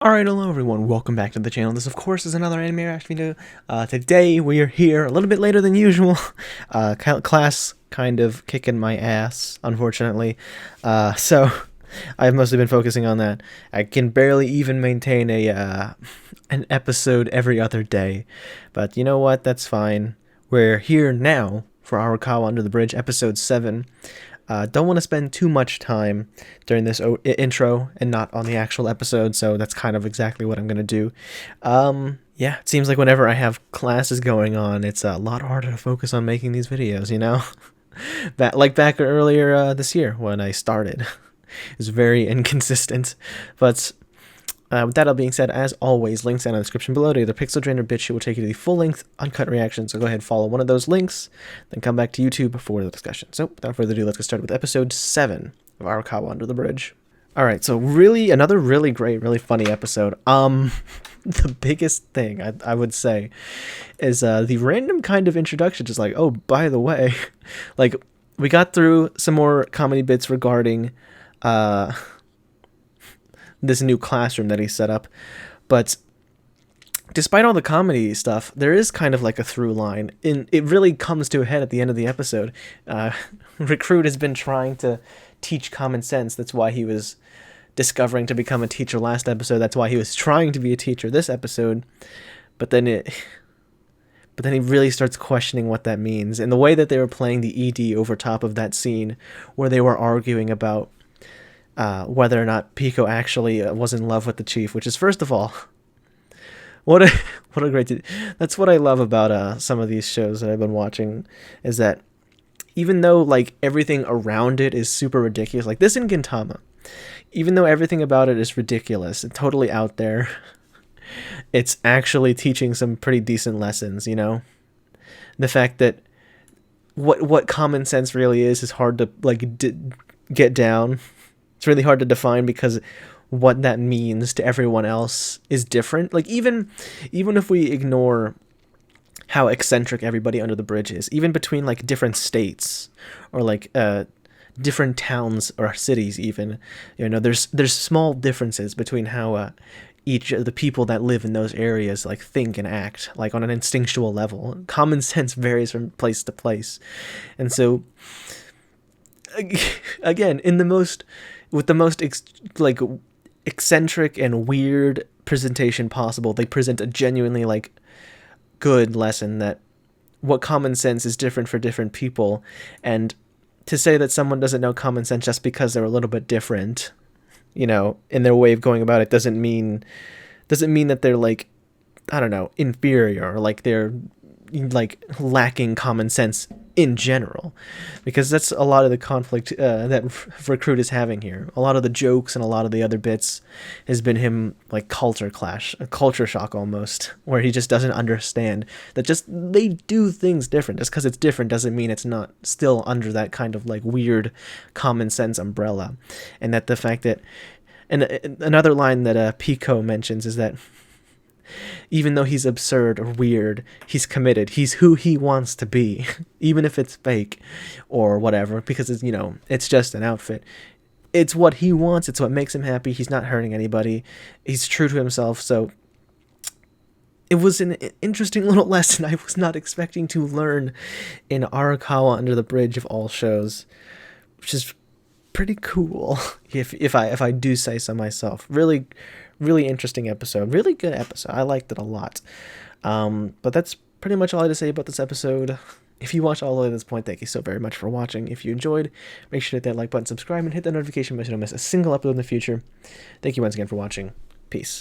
Alright, hello everyone, welcome back to the channel. This of course is another anime reaction video. Today we are here a little bit later than usual. Class kind of kicking my ass, unfortunately. So I've mostly been focusing on that. I can barely even maintain an episode every other day. But you know what, that's fine. We're here now for Arakawa Under the Bridge, episode 7. Don't want to spend too much time during this intro and not on the actual episode, so that's kind of exactly what I'm going to do. Yeah, it seems like whenever I have classes going on, it's a lot harder to focus on making these videos, you know? Back earlier this year when I started. It was very inconsistent, but with that all being said, as always, links down in the description below to either Pixel Drain or BitChute will take you to the full-length, uncut reaction, so go ahead and follow one of those links, then come back to YouTube for the discussion. So, without further ado, let's get started with episode 7 of Arakawa Under the Bridge. Alright, so another really great, really funny episode. The biggest thing, I would say, is the random kind of introduction, just like, oh, by the way, like, we got through some more comedy bits regarding, this new classroom that he set up, but despite all the comedy stuff, there is kind of like a through line, and it really comes to a head at the end of the episode. Recruit has been trying to teach common sense. That's why he was discovering to become a teacher last episode. That's why he was trying to be a teacher this episode. But then he really starts questioning what that means. And the way that they were playing the ED over top of that scene where they were arguing about whether or not Pico actually was in love with the chief, which is, first of all, what a great... That's what I love about some of these shows that I've been watching, is that even though like everything around it is super ridiculous, like this in Gintama, even though everything about it is ridiculous and totally out there, it's actually teaching some pretty decent lessons, you know? The fact that what common sense really is hard to like get down. It's really hard to define because what that means to everyone else is different. Like even if we ignore how eccentric everybody under the bridge is, even between like different states or like different towns or cities, even, you know, there's small differences between how each of the people that live in those areas like think and act, like on an instinctual level. Common sense varies from place to place, and so again, with the most eccentric and weird presentation possible, they present a genuinely like good lesson that what common sense is different for different people, and to say that someone doesn't know common sense just because they're a little bit different, you know, in their way of going about it doesn't mean that they're like, I don't know, inferior, or like they're like lacking common sense in general, because that's a lot of the conflict that Recruit is having here. A lot of the jokes and a lot of the other bits has been him like culture clash, a culture shock almost, where he just doesn't understand that just they do things different. Just because it's different doesn't mean it's not still under that kind of like weird common sense umbrella. And that the fact that, and another line that Pico mentions is that even though he's absurd or weird, he's committed. He's who he wants to be, even if it's fake or whatever, because it's, you know, it's just an outfit. It's what he wants. It's what makes him happy. He's not hurting anybody. He's true to himself. So it was an interesting little lesson I was not expecting to learn in Arakawa Under the Bridge of all shows, which is pretty cool if I do say so myself. Really interesting episode. Really good episode. I liked it a lot. But that's pretty much all I had to say about this episode. If you watched all the way to this point, thank you so very much for watching. If you enjoyed, make sure to hit that like button, subscribe, and hit that notification bell so you don't miss a single upload in the future. Thank you once again for watching. Peace.